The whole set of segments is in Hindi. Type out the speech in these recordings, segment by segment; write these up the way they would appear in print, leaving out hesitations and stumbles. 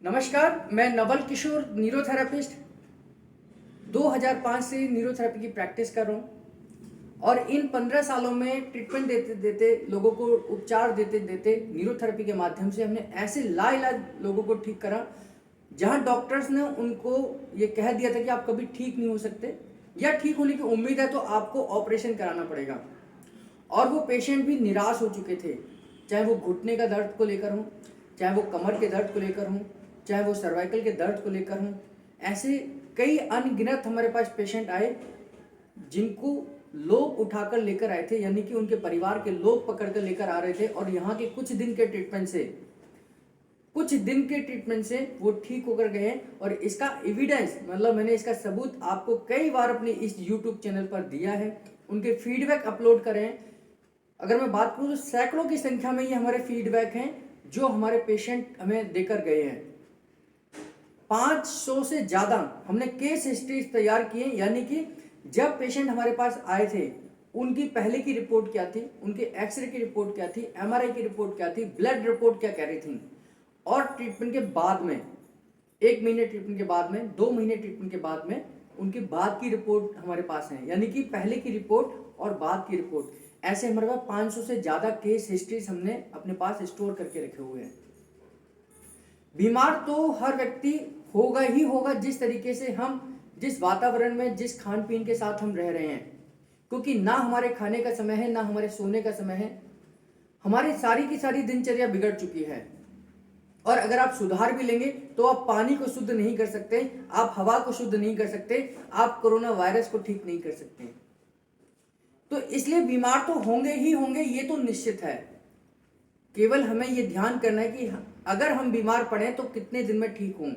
नमस्कार, मैं नवल किशोर न्यूरोथेरेपिस्ट 2005 से न्यूरोथेरेपी की प्रैक्टिस कर रहा हूँ और इन 15 सालों में ट्रीटमेंट देते देते लोगों को उपचार देते देते न्यूरोथेरेपी के माध्यम से हमने ऐसे लाइलाज लोगों को ठीक करा जहाँ डॉक्टर्स ने उनको ये कह दिया था कि आप कभी ठीक नहीं हो सकते या ठीक होने की उम्मीद है तो आपको ऑपरेशन कराना पड़ेगा। और वो पेशेंट भी निराश हो चुके थे, चाहे वो घुटने का दर्द को लेकर हो, चाहे वो कमर के दर्द को लेकर हो, चाहे वो सर्वाइकल के दर्द को लेकर हों। ऐसे कई अनगिनत हमारे पास पेशेंट आए जिनको लोग उठाकर लेकर आए थे, यानी कि उनके परिवार के लोग पकड़ कर लेकर आ रहे थे और यहाँ के कुछ दिन के ट्रीटमेंट से वो ठीक होकर गए हैं। और इसका एविडेंस मतलब मैंने इसका सबूत आपको कई बार अपने इस यूट्यूब चैनल पर दिया है, उनके फीडबैक अपलोड करे हैं। अगर मैं बात करूँ तो सैकड़ों की संख्या में ये हमारे फीडबैक हैं जो हमारे पेशेंट हमें देकर गए हैं। 500 से ज़्यादा हमने केस हिस्ट्रीज तैयार किए, यानी कि जब पेशेंट हमारे पास आए थे उनकी पहले की रिपोर्ट क्या थी, उनके एक्सरे की रिपोर्ट क्या थी, एमआरआई की रिपोर्ट क्या थी, ब्लड रिपोर्ट क्या कह रही थी, और ट्रीटमेंट के बाद में 1 महीने ट्रीटमेंट के बाद में 2 महीने ट्रीटमेंट के बाद में उनकी बाद की रिपोर्ट हमारे पास है, यानी कि पहले की रिपोर्ट और बाद की रिपोर्ट। ऐसे हमारे पास 500 से ज़्यादा केस हिस्ट्रीज हमने अपने पास स्टोर करके रखे हुए हैं। बीमार तो हर व्यक्ति होगा ही होगा जिस तरीके से हम जिस वातावरण में जिस खान पीन के साथ हम रह रहे हैं, क्योंकि ना हमारे खाने का समय है ना हमारे सोने का समय है। हमारी सारी की सारी दिनचर्या बिगड़ चुकी है और अगर आप सुधार भी लेंगे तो आप पानी को शुद्ध नहीं कर सकते, आप हवा को शुद्ध नहीं कर सकते, आप कोरोना वायरस को ठीक नहीं कर सकते। तो इसलिए बीमार तो होंगे ही होंगे, ये तो निश्चित है। केवल हमें ये ध्यान करना है कि अगर हम बीमार पड़े तो कितने दिन में ठीक हों,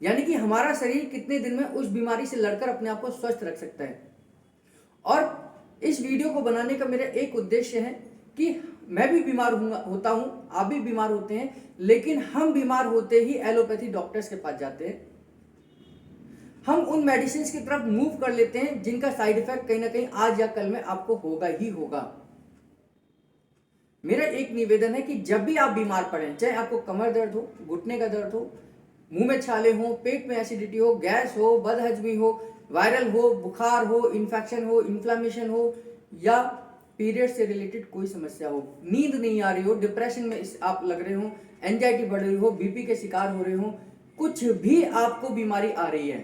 यानी कि हमारा शरीर कितने दिन में उस बीमारी से लड़कर अपने आप को स्वस्थ रख सकता है। और इस वीडियो को बनाने का मेरा एक उद्देश्य है कि मैं भी बीमार होता हूँ, आप भी बीमार होते हैं, लेकिन हम बीमार होते ही एलोपैथी डॉक्टर्स के पास जाते हैं। हम उन मेडिसिन की तरफ मूव कर लेते हैं जिनका साइड इफेक्ट कहीं ना कहीं आज या कल में आपको होगा ही होगा। मेरा एक निवेदन है कि जब भी आप बीमार पड़े, चाहे आपको कमर दर्द हो, घुटने का दर्द हो, मुंह में छाले हो, पेट में एसिडिटी हो, गैस हो, बदहजमी हो, वायरल हो, बुखार हो, इन्फेक्शन हो, इन्फ्लामेशन हो, या पीरियड से रिलेटेड कोई समस्या हो, नींद नहीं आ रही हो, डिप्रेशन में आप लग रहे हो, एंजाइटी बढ़ रही हो, बीपी के शिकार हो रहे हो, कुछ भी आपको बीमारी आ रही है,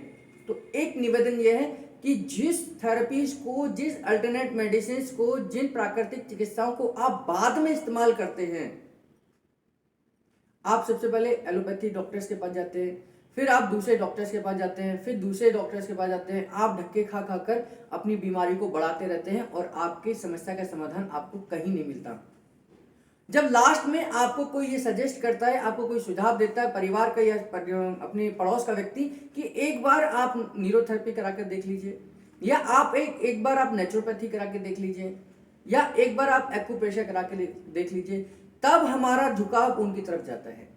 तो एक निवेदन यह है कि जिस थेरेपीज को, जिस अल्टरनेट मेडिसिन को, जिन प्राकृतिक चिकित्साओं को आप बाद में इस्तेमाल करते हैं, आप सबसे पहले एलोपैथी डॉक्टर्स के पास जाते हैं, फिर आप दूसरे डॉक्टर्स के पास जाते हैं, फिर दूसरे डॉक्टर्स के पास जाते हैं, आप धक्के खा खा कर अपनी बीमारी को बढ़ाते रहते हैं और आपकी समस्या का समाधान आपको कहीं नहीं मिलता। जब लास्ट में आपको कोई ये सजेस्ट करता है, आपको कोई सुझाव देता है, परिवार का या अपने पड़ोस का व्यक्ति, कि एक बार आप न्यूरोथेरेपी करा कर देख लीजिए, या आप एक बार आप नेचुरोपैथी करा के देख लीजिए, या एक बार आप एक्यूप्रेशर करा के देख लीजिए, तब हमारा झुकाव उनकी तरफ जाता है।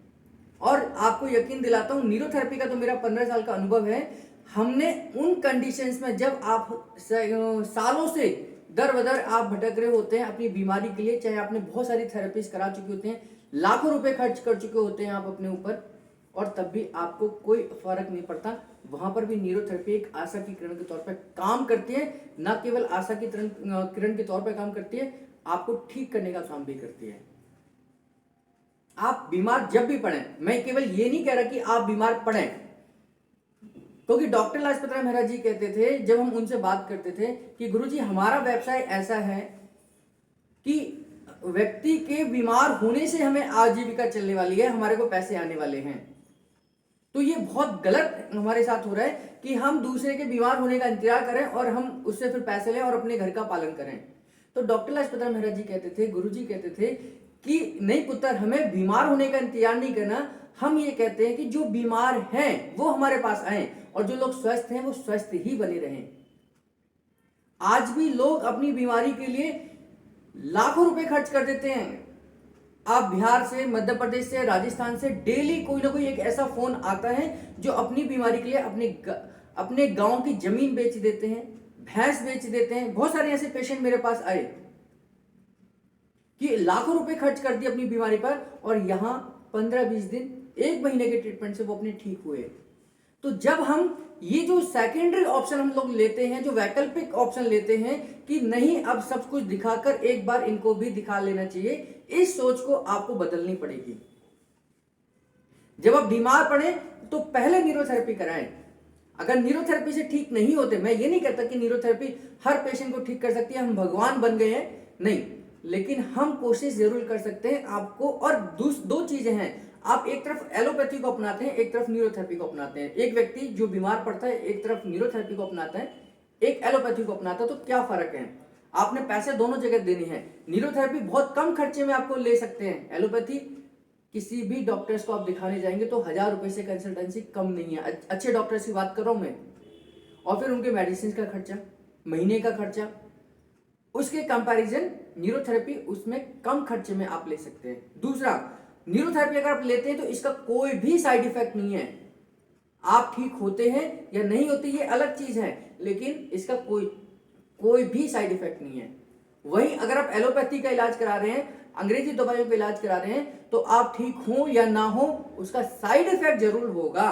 और आपको यकीन दिलाता हूं, न्यूरोथेरेपी का तो मेरा 15 साल का अनुभव है। हमने उन कंडीशंस में जब आप सालों से दर बदर आप भटक रहे होते हैं अपनी बीमारी के लिए, चाहे आपने बहुत सारी थेरेपीज करा चुके होते हैं, लाखों रुपए खर्च कर चुके होते हैं आप अपने ऊपर, और तब भी आपको कोई फर्क नहीं पड़ता, वहां पर भी न्यूरोथेरेपी एक आशा की किरण के तौर पर काम करती है। न केवल आशा की किरण के तौर पर काम करती है, आपको ठीक करने का काम भी करती है। आप बीमार जब भी पड़े, मैं केवल ये नहीं कह रहा कि आप बीमार पड़े, क्योंकि डॉक्टर लाजपत राय मेहरा जी कहते थे, जब हम उनसे बात करते थे कि गुरुजी हमारा व्यवसाय ऐसा है कि व्यक्ति के बीमार होने से हमें आजीविका चलने वाली है, हमारे को पैसे आने वाले हैं, तो ये बहुत गलत हमारे साथ हो रहा है कि हम दूसरे के बीमार होने का इंतजार करें और हम उससे फिर पैसे लें और अपने घर का पालन करें। तो डॉक्टर लाजपत राय मेहरा जी कहते थे, गुरुजी कहते थे कि नहीं पुत्र, हमें बीमार होने का इंतजार नहीं करना, हम ये कहते हैं कि जो बीमार हैं वो हमारे पास आए और जो लोग स्वस्थ हैं वो स्वस्थ ही बने रहें। आज भी लोग अपनी बीमारी के लिए लाखों रुपए खर्च कर देते हैं। आप बिहार से, मध्य प्रदेश से, राजस्थान से डेली कोई ना कोई एक ऐसा फोन आता है जो अपनी बीमारी के लिए अपने गांव की जमीन बेच देते हैं, भैंस बेच देते हैं। बहुत सारे ऐसे पेशेंट मेरे पास आए कि लाखों रुपए खर्च कर दिए अपनी बीमारी पर और यहां 15-20 दिन 1 महीने के ट्रीटमेंट से वो अपने ठीक हुए। तो जब हम ये जो सेकेंडरी ऑप्शन हम लोग लेते हैं, जो वैकल्पिक ऑप्शन लेते हैं कि नहीं अब सब कुछ दिखाकर एक बार इनको भी दिखा लेना चाहिए, इस सोच को आपको बदलनी पड़ेगी। जब आप बीमार पड़े तो पहले न्यूरोथेरेपी कराएं। अगर न्यूरोथेरेपी से ठीक नहीं होते, मैं ये नहीं कहता कि न्यूरोथेरेपी हर पेशेंट को ठीक कर सकती है, हम भगवान बन गए हैं, नहीं, लेकिन हम कोशिश जरूर कर सकते हैं आपको। और दो चीजें हैं, आप एक तरफ एलोपैथी को अपनाते हैं, एक तरफ न्यूरोथेरेपी को अपनाते हैं। एक व्यक्ति जो बीमार पड़ता है एक तरफ न्यूरोथेरेपी को अपनाता है, एक एलोपैथी को अपनाता है, तो क्या फर्क है? आपने पैसे दोनों जगह देने हैं। न्यूरोथेरेपी बहुत कम खर्चे में आपको ले सकते हैं, एलोपैथी किसी भी डॉक्टर्स को आप दिखाने जाएंगे तो 1000 रुपए से कंसल्टेंसी कम नहीं है। अच्छे डॉक्टर्स की बात कर रहा हूं मैं। और फिर उनके मेडिसिन का खर्चा, महीने का खर्चा, उसके कंपैरिजन न्यूरोथेरेपी उसमें कम खर्चे में आप ले सकते हैं। दूसरा, न्यूरोथेरेपी अगर आप लेते हैं तो इसका कोई भी साइड इफेक्ट नहीं है। आप ठीक होते हैं या नहीं होते ये अलग चीज है, लेकिन इसका कोई भी साइड इफेक्ट नहीं है। वहीं अगर आप एलोपैथी का इलाज करा रहे हैं, अंग्रेजी दवाइयों का इलाज करा रहे हैं, तो आप ठीक हो या ना हो उसका साइड इफेक्ट जरूर होगा।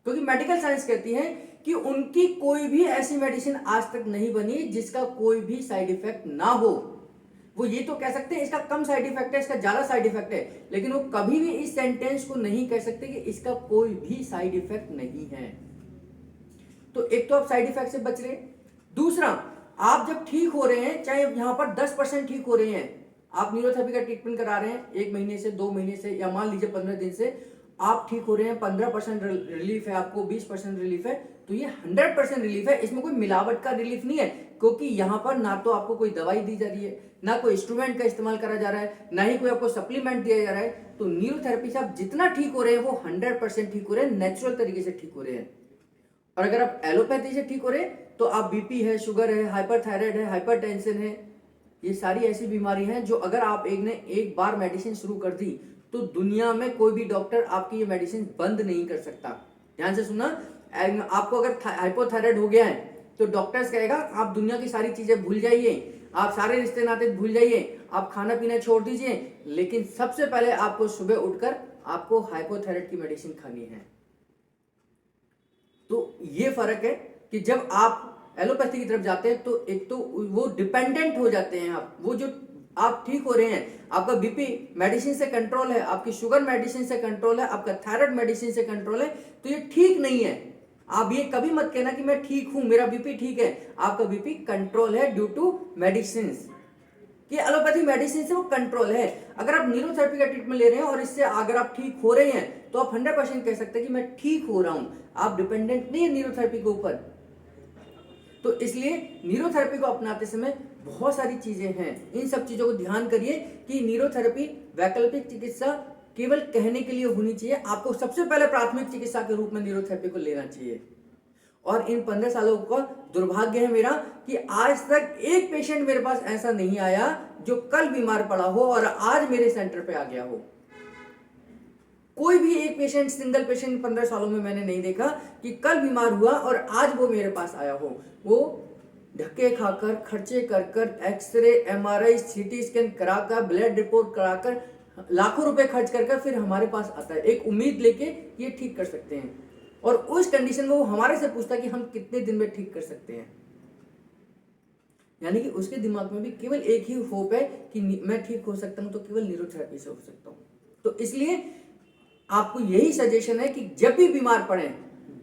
क्योंकि मेडिकल साइंस कहती है कि उनकी कोई भी ऐसी मेडिसिन आज तक नहीं बनी जिसका कोई भी साइड इफेक्ट ना हो। वो ये तो कह सकते हैं इसका कम साइड इफेक्ट है, इसका ज्यादा साइड इफेक्ट है, लेकिन वो कभी भी इस सेंटेंस को नहीं कह सकते कि इसका कोई भी साइड इफेक्ट नहीं है। तो एक तो आप साइड इफेक्ट से बच रहे हैं। दूसरा, आप जब ठीक हो रहे हैं, चाहे यहां पर 10% ठीक हो रहे हैं, आप न्यूरोथेरेपी का ट्रीटमेंट करा रहे हैं 1 महीने से, 2 महीने से, या मान लीजिए 15 दिन से आप ठीक हो रहे हैं, 15% रिलीफ है आपको, 20% रिलीफ है, तो ये 100% रिलीफ है। इसमें कोई मिलावट का रिलीफ नहीं है, क्योंकि यहां पर ना तो आपको कोई दवाई दी जा रही है, ना कोई इंस्ट्रूमेंट का इस्तेमाल करा जा रहा है, ना ही कोई आपको सप्लीमेंट दिया जा रहा है। तो न्यूरोथेरेपी से आप जितना ठीक हो रहे हैं वो 100% ठीक हो रहे हैं, नेचुरल तरीके से ठीक हो रहे हैं। और अगर आप एलोपैथी से ठीक हो रहे हैं तो आप बीपी है, शुगर है, हाइपरथायराइड है, हाइपरटेंशन है, ये सारी ऐसी बीमारी हैं जो अगर आप एक बार मेडिसिन शुरू कर दी तो दुनिया में कोई भी डॉक्टर आपकी ये मेडिसिन बंद नहीं कर सकता। ध्यान से सुनना, आपको अगर हाइपोथायराइड हो गया है तो डॉक्टर्स कहेगा आप दुनिया की सारी चीजें भूल जाइए, आप सारे रिश्ते नाते भूल जाइए, आप खाना पीना छोड़ दीजिए, लेकिन सबसे पहले आपको सुबह उठकर आपको हाइपोथायराइड की मेडिसिन खानी है। तो ये फर्क है कि जब आप एलोपैथी की तरफ जाते हैं तो एक तो वो डिपेंडेंट हो जाते हैं आप, वो जो आप ठीक हो रहे हैं, आपका बीपी मेडिसिन से कंट्रोल है, आपकी शुगर मेडिसिन से कंट्रोल है, आपका थायराइड मेडिसिन से कंट्रोल है, तो ये ठीक नहीं है। आप ये कभी मत कहना कि मैं ठीक हूं, मेरा बीपी ठीक है। आपका बीपी कंट्रोल है ड्यू टू मेडिसिन, कि एलोपैथी मेडिसिन से वो कंट्रोल है। अगर आप न्यूरोथेरेपी का ट्रीटमेंट ले रहे हैं और इससे अगर आप ठीक हो रहे हैं तो आप 100% कह सकते हैं कि मैं ठीक हो रहा हूं। आप डिपेंडेंट नहीं है न्यूरोथेरेपी के ऊपर। तो इसलिए न्यूरोथेरेपी को अपनाते समय बहुत सारी चीजें हैं, इन सब चीजों को ध्यान करिए कि न्यूरोथेरेपी वैकल्पिक चिकित्सा केवल कहने के लिए होनी चाहिए। आपको सबसे पहले प्राथमिक चिकित्सा के रूप में न्यूरोथेरेपी को लेना चाहिए। और इन 15 सालों का दुर्भाग्य है मेरा कि आज तक एक पेशेंट मेरे पास ऐसा नहीं आया जो कल बीमार पड़ा हो और आज मेरे सेंटर पे आ गया हो। कोई भी एक पेशेंट, सिंगल पेशेंट 15 सालों में मैंने नहीं देखा कि कल बीमार हुआ और आज वो मेरे पास आया हो। वो धक्के खाकर, खर्चे कर कर, एक्सरे, एमआरआई, सीटी स्कैन कराकर, ब्लड रिपोर्ट कराकर, लाखों रुपए खर्च कर फिर हमारे पास आता है, एक उम्मीद लेके ये ठीक कर सकते हैं। और उस कंडीशन में वो हमारे से पूछता है कि हम कितने दिन में ठीक कर सकते हैं। यानी कि उसके दिमाग में भी केवल एक ही होप है कि मैं ठीक हो सकता हूं तो केवल न्यूरोथेरेपी से हो सकता हूं। तो इसलिए आपको यही सजेशन है कि जब भी बीमार पड़े,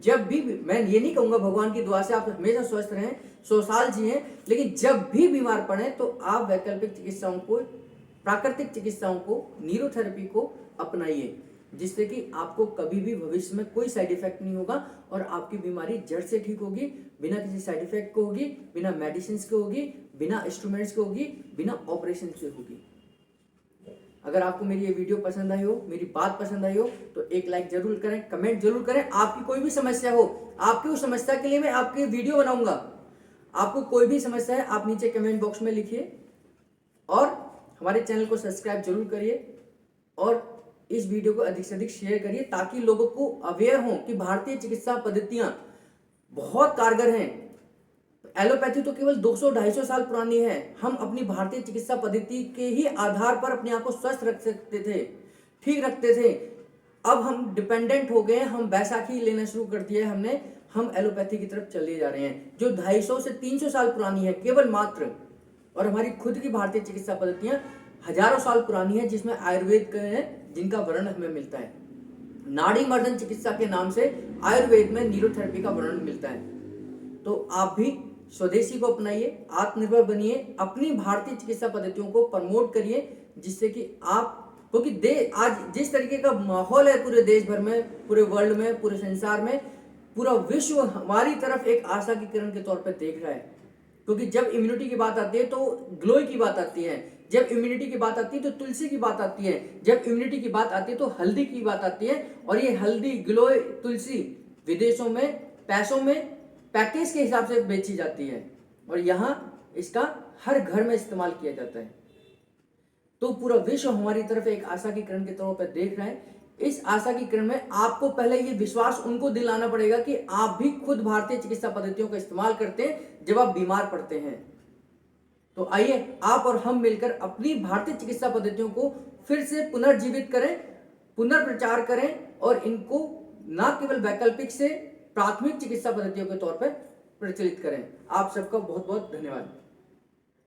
जब भी, मैं ये नहीं कहूंगा भगवान की दुआ से आप हमेशा स्वस्थ रहें, 100 साल जिए, लेकिन जब भी बीमार पड़े तो आप वैकल्पिक चिकित्साओं को, प्राकृतिक चिकित्साओं को, न्यूरोथेरेपी को अपनाइए, जिससे कि आपको कभी भी भविष्य में कोई साइड इफेक्ट नहीं होगा और आपकी बीमारी जड़ से ठीक होगी, बिना किसी साइड इफेक्ट को होगी, बिना मेडिसिन के होगी, बिना इंस्ट्रूमेंट्स के होगी, बिना ऑपरेशन से होगी। अगर आपको मेरी ये वीडियो पसंद आई हो, मेरी बात पसंद आई हो, तो एक लाइक जरूर करें, कमेंट जरूर करें। आपकी कोई भी समस्या हो, आपकी उस समस्या के लिए मैं आपकी वीडियो बनाऊंगा। आपको कोई भी समस्या है आप नीचे कमेंट बॉक्स में लिखिए और हमारे चैनल को सब्सक्राइब जरूर करिए और इस वीडियो को अधिक से अधिक शेयर करिए ताकि लोगों को अवेयर हो कि भारतीय चिकित्सा पद्धतियां बहुत कारगर हैं। एलोपैथी तो केवल 200-250 साल पुरानी है। हम अपनी भारतीय चिकित्सा पद्धति के ही आधार पर अपने आप को स्वस्थ रख सकते थे, ठीक रखते थे। अब हम डिपेंडेंट हो गए हैं, हम बैसाखी लेना शुरू कर दिया है हमने, हम एलोपैथी की तरफ चले जा रहे हैं जो 250 से 300 साल पुरानी है केवल मात्र। और हमारी खुद की भारतीय चिकित्सा पद्धतियां हजारों साल पुरानी है, जिसमें आयुर्वेद के हैं जिनका वर्णन हमें मिलता है। नाड़ी मर्दन चिकित्सा के नाम से आयुर्वेद में न्यूरोथेरेपी का वर्णन मिलता है। तो आप भी स्वदेशी को अपनाइए, आत्मनिर्भर बनिए, अपनी भारतीय चिकित्सा पद्धतियों को प्रमोट करिए, जिससे कि आप, क्योंकि आज जिस तरीके का माहौल है पूरे देश भर में, पूरे वर्ल्ड में, पूरे संसार में, पूरा विश्व हमारी तरफ एक आशा की किरण के तौर पर देख रहा है। क्योंकि जब इम्यूनिटी की बात आती है तो ग्लोई की बात आती है, जब इम्यूनिटी की बात आती है तो तुलसी की बात आती है, जब इम्यूनिटी की बात आती है तो हल्दी की बात आती है। और ये हल्दी, ग्लोई, तुलसी विदेशों में पैसों में पैकेज के हिसाब से बेची जाती है और यहाँ इसका हर घर में इस्तेमाल किया जाता है। तो पूरा विश्व हमारी तरफ एक आशा की किरण के तौर पर देख रहा है। इस आशा की किरण में आपको पहले ये विश्वास उनको दिलाना पड़ेगा कि आप भी खुद भारतीय चिकित्सा पद्धतियों का इस्तेमाल करते हैं जब आप बीमार पड़ते हैं। तो आइए आप और हम मिलकर अपनी भारतीय चिकित्सा पद्धतियों को फिर से पुनर्जीवित करें, पुनर्प्रचार करें और इनको न केवल वैकल्पिक से प्राथमिक चिकित्सा पद्धतियों के तौर पर प्रचलित करें। आप सबका बहुत बहुत धन्यवाद।